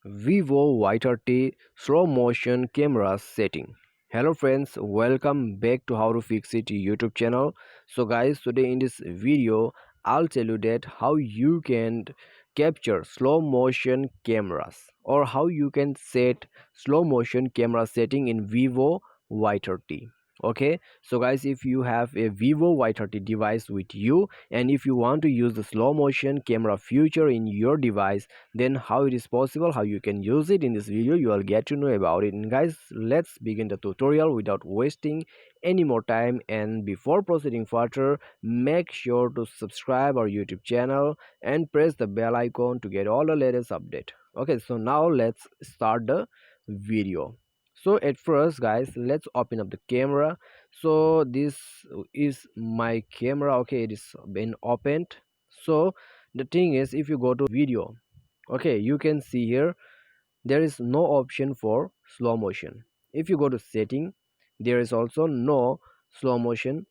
Vivo Y30 slow motion camera setting. Hello friends, welcome back to How to Fix It YouTube channel. So guys, today in this video I'll tell you that how you can capture slow motion cameras or how you can set slow motion camera setting in Vivo Y30. Okay, so guys, if you have a Vivo Y30 device with you and if you want to use the slow motion camera feature in your device, then how it is possible, how you can use it, in this video you will get to know about it. And guys, let's begin the tutorial without wasting any more time. And before proceeding further, make sure to subscribe our YouTube channel and press the bell icon to get all the latest update. Okay, so now let's start the video. So at first guys, let's open up the camera. So this is my camera. Okay, it is been opened. So the thing is, if you go to video, okay, you can see here there is no option for slow motion. If you go to setting, there is also no slow motion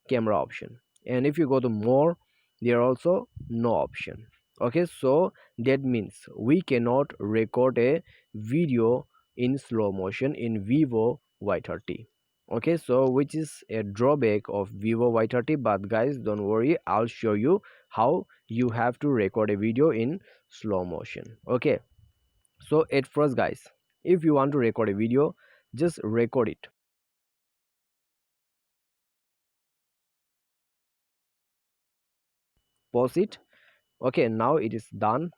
camera option, and if you go to more, there also no option. Okay, so that means we cannot record a video in slow motion in Vivo Y30. Okay, so which is a drawback of Vivo Y30, but guys, don't worry, I'll show you how you have to record a video in slow motion. Okay, so at first guys, if you want to record a video, just record it, pause it. Okay, now it is done.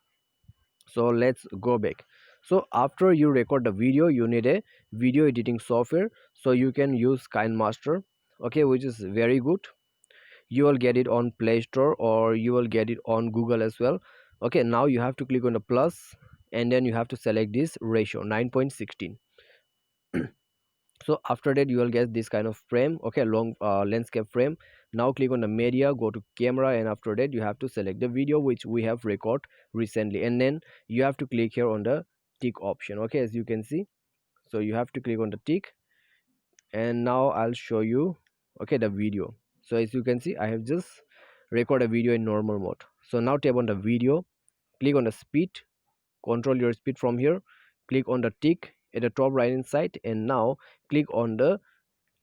So let's go back. So after you record the video, you need a video editing software, so you can use KineMaster. Okay, which is very good. You will get it on Play Store or you will get it on Google as well. Okay, now you have to click on the plus, and then you have to select this ratio 9.16. So after that you will get this kind of frame. Okay, long landscape frame. Now click on the media, go to camera, and after that you have to select the video which we have record recently, and then you have to click here on the tick option. Okay, as you can see, so you have to click on the tick, and now I'll show you, okay, the video. So as you can see, I have just record a video in normal mode. So now tap on the video, click on the speed, control your speed from here, click on the tick at the top right hand side, and now click on the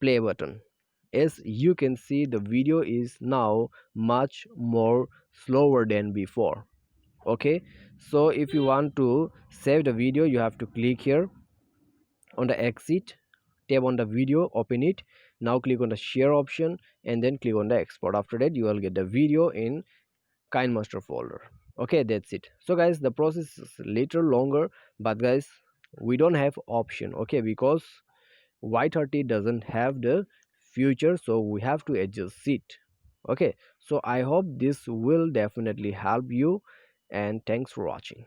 play button. As you can see, the video is now much more slower than before. Okay, so if you want to save the video, you have to click here on the exit, tap on the video, open it. Now click on the share option and then click on the export. After that you will get the video in KineMaster folder. Okay, that's it. So guys, the process is little longer, but guys, we don't have option. Okay, because Y30 doesn't have the future, so we have to adjust it. Okay, so I hope this will definitely help you, and thanks for watching.